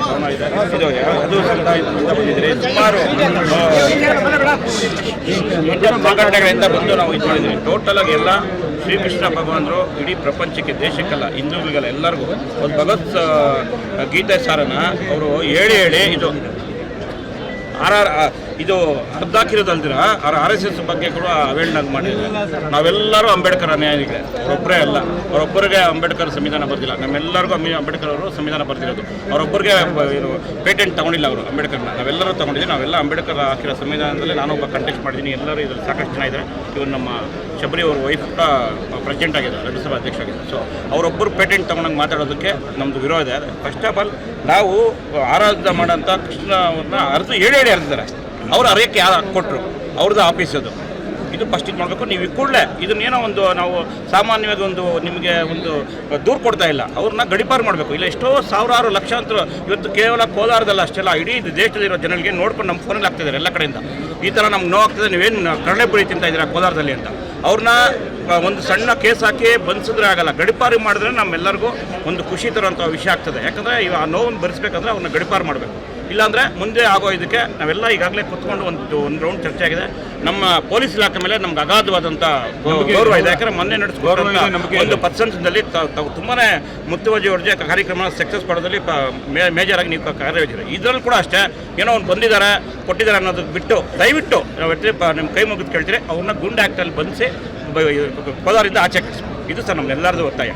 ಭವನ ಇದೆ. ಇದು ಅದು ಸಮುದಾಯದಿಂದ ಬಂದಿದ್ರೆ ಸುಮಾರು ಸಂಘಟನೆಗಳಿಂದ ಬಂದು ನಾವು ಇದು ಮಾಡಿದ್ವಿ. ಟೋಟಲ್ ಆಗಿ ಎಲ್ಲ ಶ್ರೀಕೃಷ್ಣ ಭಗವಾನರು ಇಡೀ ಪ್ರಪಂಚಕ್ಕೆ, ದೇಶಕ್ಕೆಲ್ಲ, ಹಿಂದೂಗಳಿಗೆಲ್ಲ ಎಲ್ಲರಿಗೂ ಒಂದು ಭಗವತ್ ಗೀತೆ ಸಾರನ ಅವರು ಹೇಳಿ ಇದು ಇದು ಅರ್ಧ ಹಾಕಿರೋದಲ್ದಿರ RSS ಬಗ್ಗೆ ಕೂಡ ಅವೇರ್ನೆಸ್ ಮಾಡಿದ್ದಾರೆ. ನಾವೆಲ್ಲರೂ ಅಂಬೇಡ್ಕರ್ ಅನುಯಾಯಿಗಳೇ, ಅವರೊಬ್ಬರೇ ಅಲ್ಲ. ಅವರೊಬ್ಬರಿಗೆ ಅಂಬೇಡ್ಕರ್ ಸಂವಿಧಾನ ಬರ್ದಿಲ್ಲ, ನಮ್ಮೆಲ್ಲರಿಗೂ ಅಂಬೇಡ್ಕರ್ ಅವರು ಸಂವಿಧಾನ ಬರ್ದಿರೋದು. ಅವರೊಬ್ಬರಿಗೆ ಏನು ಪೇಟೆಂಟ್ ತೊಗೊಂಡಿಲ್ಲ ಅವರು ಅಂಬೇಡ್ಕರ್ನ, ನಾವೆಲ್ಲರೂ ತೊಗೊಂಡಿದ್ದೀವಿ. ನಾವೆಲ್ಲ ಅಂಬೇಡ್ಕರ್ ಹಾಕಿರೋ ಸಂವಿಧಾನದಲ್ಲಿ ನಾನೊಬ್ಬ ಕಂಟೆಸ್ಟ್ ಮಾಡಿದ್ದೀನಿ. ಎಲ್ಲರೂ ಇದರಲ್ಲಿ ಸಾಕಷ್ಟು ಜನ ಇದ್ದಾರೆ. ಇವರು ನಮ್ಮ ಶಬರಿ ಅವ್ರ ವೈಫ್ ಕೂಡ ಪ್ರೆಸಿಡೆಂಟ್ ಆಗಿದ್ದಾರೆ, ರಾಜ್ಯಸಭಾ ಅಧ್ಯಕ್ಷ ಆಗಿದ್ದಾರೆ. ಸೊ ಅವರೊಬ್ಬರು ಪೇಟೆಂಟ್ ತೊಗೊಂಡಂಗೆ ಮಾತಾಡೋದಕ್ಕೆ ನಮ್ಮದು ವಿರೋಧ ಇದೆ. ಫಸ್ಟ್ ಆಫ್ ಆಲ್ ನಾವು ಆರಾಧನೆ ಮಾಡೋಂಥ ಕೃಷ್ಣವ್ರನ್ನ ಹೇಳಿ ಅರ್ದಿದ್ದಾರೆ. ಅವ್ರು ಅರಿಯಕ್ಕೆ ಯಾರು ಕೊಟ್ಟರು, ಅವ್ರದ್ದು ಆಫೀಸ್ ಅದು. ಇದು ಫಸ್ಟ್ ಇದು ಮಾಡಬೇಕು. ನೀವು ಕೂಡಲೇ ಇದನ್ನೇನೋ ಒಂದು ನಾವು ಸಾಮಾನ್ಯವಾಗಿ ನಿಮಗೆ ಒಂದು ದೂರು ಕೊಡ್ತಾ ಇಲ್ಲ, ಅವ್ರನ್ನ ಗಡಿಪಾರು ಮಾಡಬೇಕು. ಇಲ್ಲ ಎಷ್ಟೋ ಸಾವಿರಾರು ಲಕ್ಷಾಂತರ ಇವತ್ತು ಕೇವಲ ಕೋಲಾರದಲ್ಲ ಅಷ್ಟೆಲ್ಲ ಇಡೀ ದೇಶದಲ್ಲಿರೋ ಜನಗಳಿಗೆ ನೋಡ್ಕೊಂಡು ನಮ್ಮ ಫೋನಲ್ಲಿ ಆಗ್ತಿದ್ದಾರೆ ಎಲ್ಲ ಕಡೆಯಿಂದ. ಈ ಥರ ನಮ್ಗೆ ನೋವಾಗ್ತದೆ, ನೀವೇನು ಕಡಲೆಪುರಿ ತಿಂತಾ ಇದ್ದೀರಾ ಕೋಲಾರದಲ್ಲಿ ಅಂತ. ಅವ್ರನ್ನ ಒಂದು ಸಣ್ಣ ಕೇಸ್ ಹಾಕಿ ಬಂಧಿಸಿದ್ರೆ ಆಗಲ್ಲ, ಗಡಿಪಾರು ಮಾಡಿದ್ರೆ ನಮ್ಮೆಲ್ಲರಿಗೂ ಒಂದು ಖುಷಿ ತರೋಂಥ ವಿಷಯ ಆಗ್ತದೆ. ಯಾಕಂದರೆ ಆ ನೋವನ್ನು ಭರಿಸಬೇಕಂದ್ರೆ ಅವ್ರನ್ನ ಗಡಿಪಾರು ಮಾಡಬೇಕು. ಇಲ್ಲಾಂದರೆ ಮುಂದೆ ಆಗೋ ಇದಕ್ಕೆ ನಾವೆಲ್ಲ ಈಗಾಗಲೇ ಕುತ್ಕೊಂಡು ಒಂದು ರೌಂಡ್ ಚರ್ಚೆ ಆಗಿದೆ. ನಮ್ಮ ಪೊಲೀಸ್ ಇಲಾಖೆ ಮೇಲೆ ನಮ್ಗೆ ಅಗಾಧವಾದಂಥ ಗೌರವ ಇದೆ. ಯಾಕಂದರೆ ಮೊನ್ನೆ ನಡೆಸ್ಕೊಂಡು ಒಂದು ಪರ್ಸೆಂಟ್ನಲ್ಲಿ ತುಂಬಾ ಮುತುವರ್ಜಿ ಕಾರ್ಯಕ್ರಮ ಸಕ್ಸಸ್ ಮಾಡೋದ್ರಲ್ಲಿ ಮೇಜರ್ ಆಗಿ ನೀವು ಕಾರ್ಯನಿರ್ವಹಿಸಿದೆ. ಇದರಲ್ಲಿ ಕೂಡ ಅಷ್ಟೇ ಏನೋ ಒಂದು ಬಂದಿದ್ದಾರೆ ಕೊಟ್ಟಿದ್ದಾರೆ ಅನ್ನೋದು ಬಿಟ್ಟು ದಯವಿಟ್ಟು ನಾವು ನಿಮ್ಮ ಕೈ ಮುಗಿದು ಕೇಳ್ತೀರಿ, ಅವ್ರನ್ನ ಗುಂಡ್ ಆ್ಯಕ್ಟಲ್ಲಿ ಬಂಧಿಸಿ ಕೋಲಾರದಿಂದ ಆಚೆ ಕಳಿಸ್ಬೇಕು. ಇದು ಸರ್ ನಮ್ಮೆಲ್ಲರದು ಒತ್ತಾಯ.